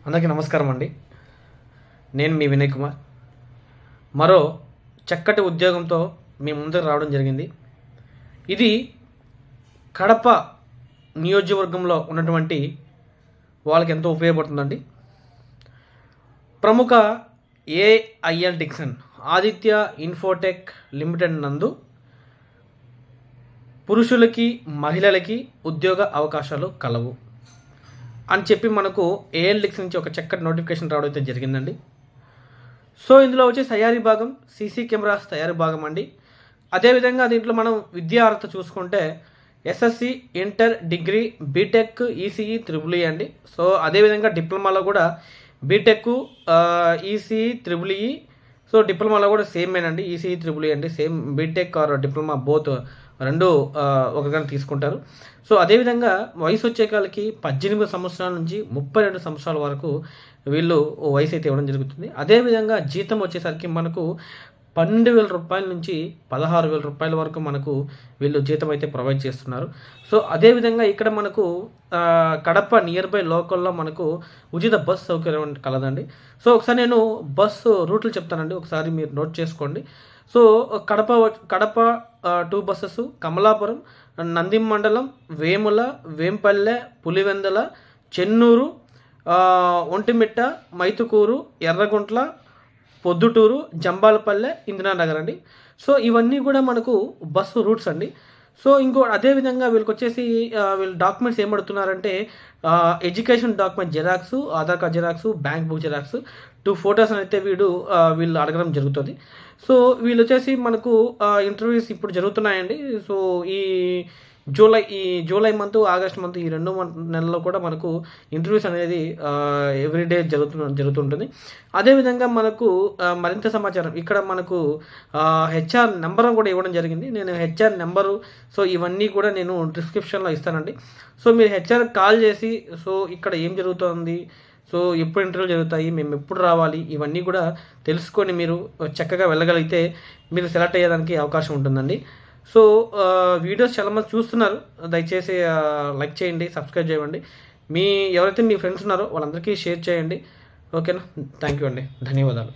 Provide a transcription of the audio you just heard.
అందరికీ నమస్కారం అండి. నేను మీ వినయ్ కుమార్. మరో చక్కటి ఉద్యోగంతో మీ ముందుకు రావడం జరిగింది. ఇది కడప నియోజకవర్గంలో ఉన్నటువంటి వాళ్ళకి ఎంతో ఉపయోగపడుతుందండి. ప్రముఖ ఏఐఎల్ డిక్సన్ ఆదిత్య ఇన్ఫోటెక్ లిమిటెడ్ నందు పురుషులకి మహిళలకి ఉద్యోగ అవకాశాలు కలవు అని చెప్పి మనకు ఏఎల్ డిక్సన్ నుంచి ఒక చక్కటి నోటిఫికేషన్ రావడం అయితే జరిగిందండి. సో ఇందులో వచ్చే తయారీ భాగం సీసీ కెమెరాస్ తయారీ భాగం అండి. అదేవిధంగా దీంట్లో మనం విద్యా అర్హత చూసుకుంటే SSC, inter, degree, BTech, ECE, triple E అండి. సో అదేవిధంగా డిప్లొమాలో కూడా BTech, ECE, triple E. So డిప్లొమాలో కూడా సేమేనండి, ఈసీఈ, త్రిబుల్ ఈ అండి. Same BTech or diploma both రెండు ఒకగానే తీసుకుంటారు. సో అదేవిధంగా వయసు వచ్చేకాలకి 18 సంవత్సరాల నుంచి 32 సంవత్సరాల వరకు వీళ్ళు వయసు అయితే ఇవ్వడం జరుగుతుంది. అదేవిధంగా జీతం వచ్చేసరికి మనకు 12,000 రూపాయల నుంచి 16,000 రూపాయల వరకు మనకు వీళ్ళు జీతం అయితే ప్రొవైడ్ చేస్తున్నారు. సో అదేవిధంగా ఇక్కడ మనకు కడప నియర్ బై లోకల్లో మనకు ఉచిత బస్ సౌకర్యం కలదండి. సో ఒకసారి నేను బస్సు రూట్లు చెప్తానండి, ఒకసారి మీరు నోట్ చేసుకోండి. సో కడప 2 బస్సెస్ కమలాపురం, నంది మండలం, వేముల, వేంపల్లె, పులివెందల, చెన్నూరు, ఒంటిమిట్ట, మైతుకూరు, ఎర్రగుంట్ల, పొద్దుటూరు, జంబాలపల్లె, ఇందిరానగర్ అండి. సో ఇవన్నీ కూడా మనకు బస్సు రూట్స్ అండి. సో అదేవిధంగా వీళ్ళకి వచ్చేసి వీళ్ళు డాక్యుమెంట్స్ ఏం అడుగుతున్నారంటే education document xerox, Aadhaar card xerox, bank book xerox, 2 photos అయితే వీళ్ళు అడగడం జరుగుతుంది. సో వీళ్ళు వచ్చేసి మనకు ఇంటర్వ్యూస్ ఇప్పుడు జరుగుతున్నాయండి. సో ఈ జూలై మంత్, ఆగస్ట్ మంత్, ఈ 2 నెలల్లో కూడా మనకు ఇంటర్వ్యూస్ అనేది ఎవ్రీడే జరుగుతుంటుంది. అదేవిధంగా మనకు మరింత సమాచారం ఇక్కడ మనకు హెచ్ఆర్ నెంబర్ కూడా ఇవ్వడం జరిగింది. నేను హెచ్ఆర్ నెంబరు, సో ఇవన్నీ కూడా నేను డిస్క్రిప్షన్లో ఇస్తానండి. సో మీరు హెచ్ఆర్ కాల్ చేసి సో ఇక్కడ ఏం జరుగుతుంది, సో ఎప్పుడు ఇంటర్వ్యూలు జరుగుతాయి, మేము ఎప్పుడు రావాలి, ఇవన్నీ కూడా తెలుసుకొని మీరు చక్కగా వెళ్ళగలిగితే మీరు సెలెక్ట్ అయ్యేదానికి అవకాశం ఉంటుందండి. సో వీడియోస్ చాలామంది చూస్తున్నారు, దయచేసి లైక్ చేయండి, సబ్స్క్రైబ్ చేయండి. ఎవరైతే మీ ఫ్రెండ్స్ ఉన్నారో వాళ్ళందరికీ షేర్ చేయండి. ఓకేనా? థ్యాంక్ యూ అండి, ధన్యవాదాలు.